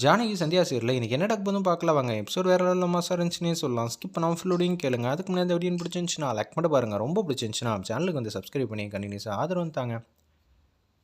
Janaki Sandhya serial இன்றைக்கி என்ன டக்குன்னு பார்க்கலாம் வாங்க. எபிசோட் வேறு லெவலில் மாசாக இருந்துச்சுன்னே சொல்லலாம். ஸ்கிப் பண்ணாமல் ஃபுல்லோடையும் கேளுங்க. அதுக்கு முன்னாடி இந்த வீடியோ பிடிச்சிருந்துச்சுன்னா லைக் பண்ணி பாருங்கள். ரொம்ப பிடிச்சிருந்துச்சுன்னா சேனலுக்கு வந்து சப்ஸ்கிரைப் பண்ணி கண்டினியூஸாக ஆதரவு தாங்க.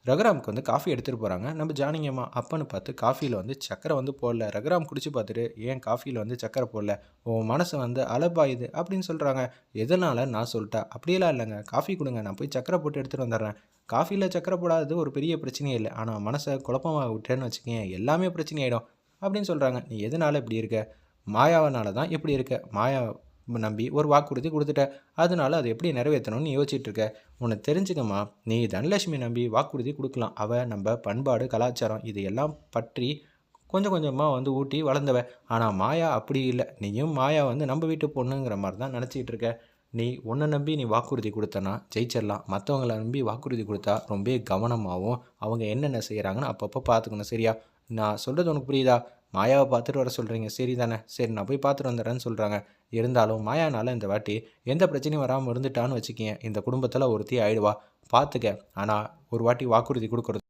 ரகுராமுக்கு வந்து காஃபி எடுத்துகிட்டு போகிறாங்க நம்ம ஜானகி அம்மா. அப்பன்னு பார்த்து காஃபியில் வந்து சக்கரை வந்து போடல. ரகுராம் குடிச்சு பார்த்துட்டு ஏன் காஃபியில் வந்து சக்கரை போடல, உன் மனசு வந்து அலப்பாயுது அப்படின்னு சொல்கிறாங்க. எதனால் நான் சொல்லிட்டேன் அப்படியெல்லாம் இல்லைங்க, காஃபி கொடுங்க, நான் போய் சக்கரை போட்டு எடுத்துகிட்டு வந்துடுறேன். காஃபியில் சக்கரை போடாதது ஒரு பெரிய பிரச்சனையே இல்லை, ஆனால் மனசை குழப்பமாக விட்டேன்னு வச்சுக்கேன் எல்லாமே பிரச்சனையாயிடும் அப்படின்னு சொல்கிறாங்க. நீ எதனால் இப்படி இருக்க, மாயாவனால தான் இப்படி இருக்க, மாயா நம்பி ஒரு வாக்குறுதி கொடுத்துட்ட, அதனால அதை எப்படி நிறைவேற்றணும்னு நீ யோசிச்சுட்டு இருக்க. உன்னை தெரிஞ்சுக்கம்மா, நீ தனலட்சுமி நம்பி வாக்குறுதி கொடுக்கலாம், அவள் நம்ம பண்பாடு கலாச்சாரம் இது எல்லாம் பற்றி கொஞ்சம் கொஞ்சமாக வந்து ஊட்டி வளர்ந்தவ. ஆனால் மாயா அப்படி இல்லை, நீயும் மாயா வந்து நம்ம வீட்டு பொண்ணுங்கிற மாதிரி தான் நினச்சிக்கிட்டு இருக்க. நீ உன்னை நம்பி நீ வாக்குறுதி கொடுத்தனா ஜெயிச்சிடலாம், மற்றவங்கள நம்பி வாக்குறுதி கொடுத்தா ரொம்ப கவனமாகவும் அவங்க என்னென்ன செய்கிறாங்கன்னு அப்பப்போ பார்த்துக்கணும், சரியா? நான் சொல்கிறது உனக்கு புரியுதா? மாயாவை பார்த்துட்டு வர சொல்கிறீங்க, சரி தானே? சரி, நான் போய் பார்த்துட்டு வந்துடுறேன்னு சொல்கிறாங்க. இருந்தாலும் மாயானால் இந்த வாட்டி எந்த பிரச்சனையும் வராமல் இருந்துட்டான்னு வச்சுக்கேன், இந்த குடும்பத்தில் ஒருத்தி ஆயிடுவா, பார்த்துக்க. ஆனால் ஒரு வாட்டி வாக்குறுதி கொடுக்குறது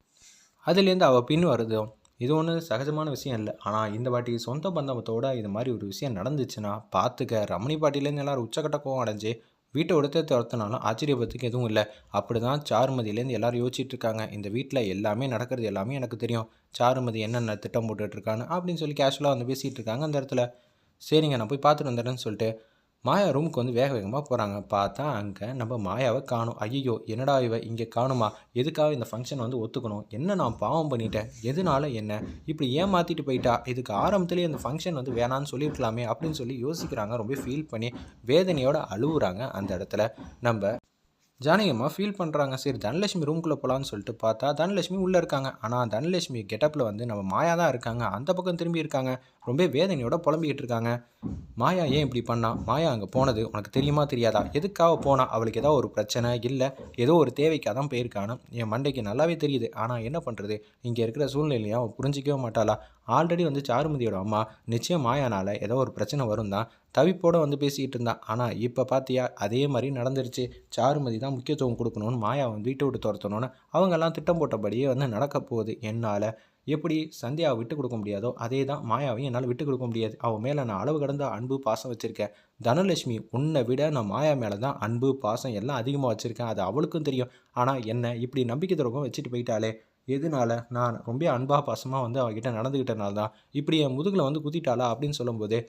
அதுலேருந்து அவள் பின் வருதும் இது ஒன்றும் சகஜமான விஷயம் இல்லை. ஆனால் இந்த வாட்டி சொந்த பந்தத்தோடு இது மாதிரி ஒரு விஷயம் நடந்துச்சுன்னா பார்த்துக்க. ரமணி பாட்டிலேருந்து எல்லோரும் உச்சக்கட்ட கோவம் அடைஞ்சு வீட்டை உடத்தே துரத்தினாலும் ஆச்சரியப்பத்துக்கு எதுவும் இல்லை. அப்படி தான் சாருமதியிலேருந்து எல்லோரும் யோசிச்சுட்டு இருக்காங்க. இந்த வீட்டில் எல்லாமே நடக்கிறது எல்லாமே எனக்கு தெரியும், சாருமதி என்னென்ன திட்டம் போட்டுட்ருக்கான்னு அப்படின்னு சொல்லி கேஷுவலாக வந்து பேசிகிட்டு இருக்காங்க அந்த இடத்துல. சரிங்க, நான் போய் பார்த்துட்டு வந்துடுறேன்னு சொல்லிட்டு மாயா ரூமுக்கு வந்து வேக வேகமாக போகிறாங்க. பார்த்தா அங்கே நம்ம மாயாவை காணும். ஐயோ, என்னடா இவ இங்கே காணுமா, எதுக்காக இந்த ஃபங்க்ஷன் வந்து ஒத்துக்கணும், என்ன நான் பாவம் பண்ணிட்டேன், எதனால என்ன இப்படி ஏமாற்றிட்டு போயிட்டா, இதுக்கு ஆரம்பத்துலேயே இந்த ஃபங்க்ஷன் வந்து வேணான்னு சொல்லியிருக்கலாமே அப்படின்னு சொல்லி யோசிக்கிறாங்க. ரொம்ப ஃபீல் பண்ணி வேதனையோடு அழுகுறாங்க அந்த இடத்துல நம்ம ஜானகியம்மா ஃபீல் பண்ணுறாங்க. சரி, தனலட்சுமி ரூம்குள்ளே போகலான்னு சொல்லிட்டு பார்த்தா தனலட்சுமி உள்ளே இருக்காங்க. ஆனால் தனலட்சுமி கெட்டப்பில் வந்து நம்ம மாயா தான் இருக்காங்க. அந்த பக்கம் திரும்பி இருக்காங்க, ரொம்ப வேதனையோட புலம்பிக்கிட்டு இருக்காங்க. மாயா ஏன் இப்படி பண்ணா, மாயா அங்கே போனது உனக்கு தெரியுமா தெரியாதா, எதுக்காக போனா, அவளுக்கு ஏதோ ஒரு பிரச்சனை இல்லை, ஏதோ ஒரு தேவைக்காக தான் போயிருக்கான்னு என் மண்டைக்கு நல்லாவே தெரியுது. ஆனால் என்ன பண்ணுறது, இங்கே இருக்கிற சூழ்நிலையும் அவள் புரிஞ்சிக்கவே மாட்டாளா. ஆல்ரெடி வந்து சாருமதியோட அம்மா நிச்சயம் மாயானால் ஏதோ ஒரு பிரச்சனை வரும் தான் தவிப்போடு வந்து பேசிக்கிட்டு இருந்தான். ஆனால் இப்போ பார்த்தியா அதே மாதிரி நடந்துருச்சு. சாருமதி தான் முக்கியத்துவம் கொடுக்கணும்னு மாயா வந்து வீட்டை விட்டு துரத்தணும்னு அவங்கெல்லாம் திட்டம் போட்டபடியே வந்து நடக்க போகுது. என்னால் எப்படி சந்தியாவை விட்டு கொடுக்க முடியாதோ அதே தான் மாயாவையும் என்னால் விட்டு கொடுக்க முடியாது. அவன் மேலே நான் அளவு கடந்த அன்பு பாசம் வச்சுருக்கேன். தனலட்சுமி உன்னை விட நான் மாயா மேலே தான் அன்பு பாசம் எல்லாம் அதிகமாக வச்சுருக்கேன், அது அவளுக்கும் தெரியும். ஆனால் என்ன இப்படி நம்பிக்கை துரோகம் வச்சுட்டு போயிட்டாலே, எதனால நான் ரொம்ப அன்பாக பாசமாக வந்து அவகிட்ட நடந்துக்கிட்டனால தான் இப்படி என் முதுகில் வந்து குத்திட்டாளா அப்படின்னு சொல்லும்போது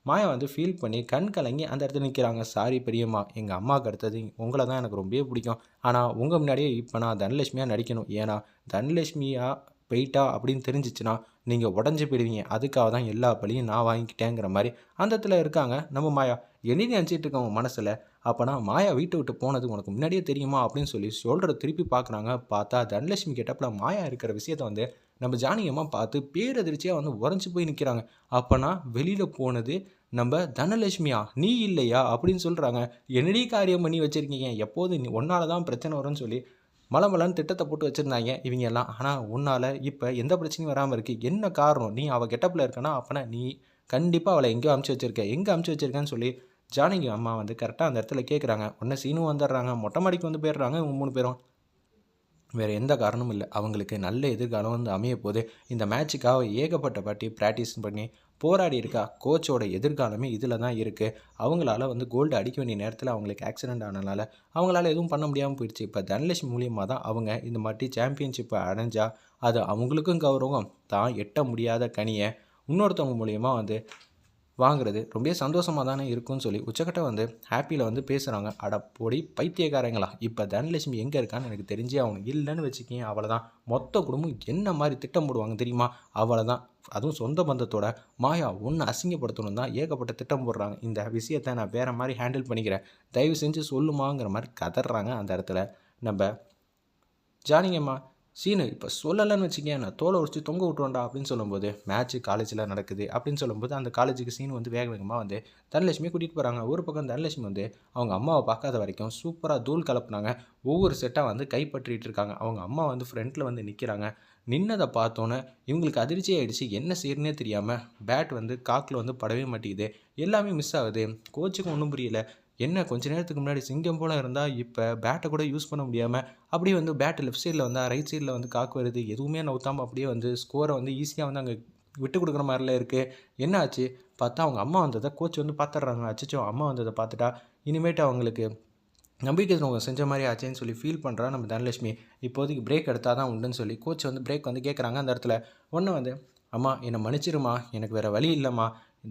மாயா வந்து ஃபீல் பண்ணி கண் கலங்கி அந்த இடத்துல நிற்கிறாங்க. சாரி பெரியம்மா, எங்கள் அம்மாவுக்கு அடுத்தது உங்களை தான் எனக்கு ரொம்பவே பிடிக்கும். ஆனால் உங்கள் முன்னாடியே இப்போ நான் தனலட்சுமியாக நடிக்கணும். ஏன்னா தனலட்சுமியாக போயிட்டா அப்படின்னு தெரிஞ்சிச்சுன்னா நீங்கள் உடஞ்சி போயிடுவீங்க, அதுக்காக தான் எல்லா பழியும் நான் வாங்கிக்கிட்டேங்கிற மாதிரி அந்த இடத்துல இருக்காங்க நம்ம மாயா. என்ன நினச்சிட்டு இருக்கவங்க மனசில், அப்போனா மாயா வீட்டை விட்டு போனது உனக்கு முன்னாடியே தெரியுமா அப்படின்னு சொல்லி சொல்கிற திருப்பி பார்க்குறாங்க. பார்த்தா தனலட்சுமி கேட்டப்பில் மாயா இருக்கிற விஷயத்த வந்து நம்ம ஜானகியம்மா பார்த்து பேரதிர்ச்சியாக வந்து உறைஞ்சி போய் நிற்கிறாங்க. அப்போனா வெளியில் போனது நம்ம தனலட்சுமியா, நீ இல்லையா அப்படின்னு சொல்கிறாங்க. என்னடி காரியம் பண்ணி வச்சுருக்கீங்க, எப்போது நீ ஒன்றால் தான் பிரச்சனை வரும்னு சொல்லி மலமலன்னு திட்டத்தை போட்டு வச்சுருந்தாங்க இவங்க எல்லாம். ஆனால் உன்னால் இப்போ எந்த பிரச்சனையும் வராமல் இருக்குது, என்ன காரணம், நீ அவள் கெட்டப்பில் இருக்கனா, அப்போனா நீ கண்டிப்பாக அவளை எங்கேயோ அமுச்சு வச்சுருக்க, எங்கே அமுச்சு வச்சுருக்கேன்னு சொல்லி ஜானகி அம்மா வந்து கரெக்டாக அந்த இடத்துல கேட்குறாங்க. உடனே சீனும் வந்துடுறாங்க, மொட்டை மாடிக்கு வந்து போயிடுறாங்க இவங்க 3 பேரும். வேறு எந்த காரணமும் இல்லை, அவங்களுக்கு நல்ல எதிர்காலம் வந்து அமைய போது. இந்த மேட்சுக்காக ஏகப்பட்ட பாட்டி ப்ராக்டிஸ் பண்ணி போராடி இருக்கா. கோச்சோட எதிர்காலமே இதில் தான் இருக்குது. அவங்களால வந்து கோல்டு அடிக்க வேண்டிய நேரத்தில் அவங்களுக்கு ஆக்சிடெண்ட் ஆனதுனால அவங்களால எதுவும் பண்ண முடியாமல் போயிடுச்சு. இப்போ தனலட்சுமி மூலியமாக தான் அவங்க இந்த மாதிரி சாம்பியன்ஷிப்பை அடைஞ்சால் அது அவங்களுக்கும் கௌரவம், தான் எட்ட முடியாத கனியை இன்னொருத்தவங்க மூலியமாக வந்து வாங்குறது ரொம்ப சந்தோஷமாக தானே இருக்கும்னு சொல்லி உச்சக்கட்ட வந்து ஹாப்பியில் வந்து பேசுகிறாங்க. அட பொடி பைத்தியக்காரங்களா, இப்போ தனலட்சுமி எங்கே இருக்கான்னு எனக்கு தெரிஞ்சே அவனுக்கு இல்லைன்னு வச்சுக்கேன், அவளை தான் மொத்த குடும்பம் என்ன மாதிரி திட்டம் போடுவாங்க தெரியுமா, அவளை தான். அதுவும் சொந்த பந்தத்தோட மாயா ஒன்று அசிங்கப்படுத்தணும் தான் ஏகப்பட்ட திட்டம் போடுறாங்க. இந்த விஷயத்தை நான் வேறு மாதிரி ஹேண்டில் பண்ணிக்கிறேன், தயவு செஞ்சு சொல்லுமாங்கிற மாதிரி கதறாங்க அந்த இடத்துல நம்ம ஜானகியம்மா. சீனு இப்போ சொல்லலைன்னு வச்சுக்கேன், நான் தோலை உடச்சி தொங்க விட்டுருவேன்டா அப்படின்னு சொல்லும்போது மேட்ச்சு காலேஜில் நடக்குது அப்படின்னு சொல்லும்போது அந்த காலேஜுக்கு சீனு வந்து வேக வேகமாக வந்து தனலட்சுமி கூட்டிகிட்டு போகிறாங்க. ஒரு பக்கம் தனலட்சுமி வந்து அவங்க அம்மாவை பார்க்காத வரைக்கும் சூப்பராக தூள் கலப்புனாங்க. ஒவ்வொரு செட்டாக வந்து கைப்பற்றிட்டு இருக்காங்க. அவங்க அம்மா வந்து ஃப்ரண்ட்டில் வந்து நிற்கிறாங்க. நின்னதை பார்த்தோன்னே இவங்களுக்கு அதிர்ச்சி ஆகிடுச்சு, என்ன செய்யறனே தெரியாமல். பேட் வந்து காக்கில் வந்து படவே மாட்டேங்குது, எல்லாமே மிஸ் ஆகுது. கோச்சுக்கு ஒன்றும் புரியல, என்ன கொஞ்ச நேரத்துக்கு முன்னாடி சிங்கம் போல் இருந்தால் இப்போ பேட்டை கூட யூஸ் பண்ண முடியாமல் அப்படியே வந்து பேட்டு லெஃப்ட் சைடில் வந்தால் ரைட் சைடில் வந்து காக்கு வருது, எதுவுமே நவுத்தாமல் அப்படியே வந்து ஸ்கோரை வந்து ஈஸியாக வந்து அங்கே விட்டு கொடுக்குற மாதிரில இருக்குது. என்ன ஆச்சு பார்த்தா அவங்க அம்மா வந்ததை கோச் வந்து பார்த்துட்றாங்க. அச்சச்சோ அம்மா வந்ததை பார்த்துட்டா இனிமேட்டு அவங்களுக்கு நம்பிக்கை துரோகம் செஞ்ச மாதிரி ஆச்சேன்னு சொல்லி ஃபீல் பண்ணுறா நம்ம தனலட்சுமி. இப்போதைக்கு பிரேக் எடுத்தால் தான் உண்டுன்னு சொல்லி கோச் வந்து பிரேக் வந்து கேட்குறாங்க. அந்த இடத்துல ஒன்று வந்து அம்மா என்னை மன்னிச்சிருமா, எனக்கு வேறு வழி இல்லைம்மா,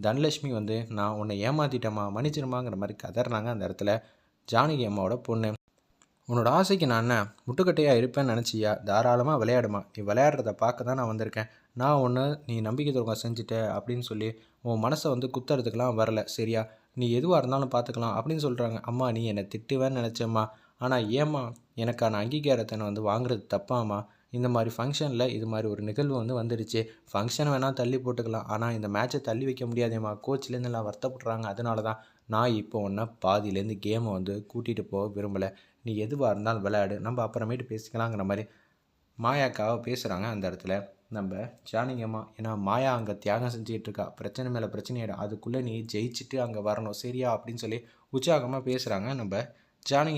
தனலட்சுமி வந்து நான் உன்னை ஏமாற்றிட்டேம்மா மன்னிச்சிருமாங்கிற மாதிரி கதறாங்க. அந்த இடத்துல ஜானகி அம்மாவோட பொண்ணு, உன்னோட ஆசைக்கு நான் என்ன முட்டுக்கட்டையாக இருப்பேன்னு நினச்சியா, தாராளமாக விளையாடுமா, நீ விளையாடுறத பார்க்க தான் நான் வந்திருக்கேன், நான் ஒன்று நீ நம்பிக்கை துரோகம் செஞ்சுட்ட அப்படின்னு சொல்லி உன் மனசை வந்து குத்துறதுக்கெலாம் வரல சரியா, நீ எதுவாக இருந்தாலும் பார்த்துக்கலாம் அப்படின்னு சொல்கிறாங்க. அம்மா நீ என்னை திட்டுவேன்னு நினச்சேம்மா, ஆனால் ஏம்மா எனக்கான அங்கீகாரத்தை நான் வந்து வாங்குறது தப்பாம்மா, இந்த மாதிரி ஃபங்க்ஷனில் இது மாதிரி ஒரு நிகழ்வு வந்து வந்துடுச்சு, ஃபங்க்ஷனை வேணால் தள்ளி போட்டுக்கலாம், ஆனால் இந்த மேட்ச்சை தள்ளி வைக்க முடியாதேம்மா, கோச்லேருந்து எல்லாம் வருத்தப்படுறாங்க, அதனால தான் நான் இப்போ ஒன்று பாதியிலேருந்து கேமை வந்து கூட்டிகிட்டு போக விரும்பலை, நீ எதுவாக இருந்தாலும் விளையாடு, நம்ம அப்புறமேட்டு பேசிக்கலாங்கிற மாதிரி மாயாக்காக பேசுகிறாங்க. அந்த இடத்துல நம்ம ஜானகியம்மா, ஏன்னா மாயா அங்கே தியாகம் செஞ்சுக்கிட்டு இருக்கா, பிரச்சனை மேலே பிரச்சனையிடும், அதுக்குள்ளே நீ ஜெயிச்சுட்டு அங்கே வரணும் சரியா அப்படின்னு சொல்லி உற்சாகமாக பேசுகிறாங்க நம்ம ஜானகி.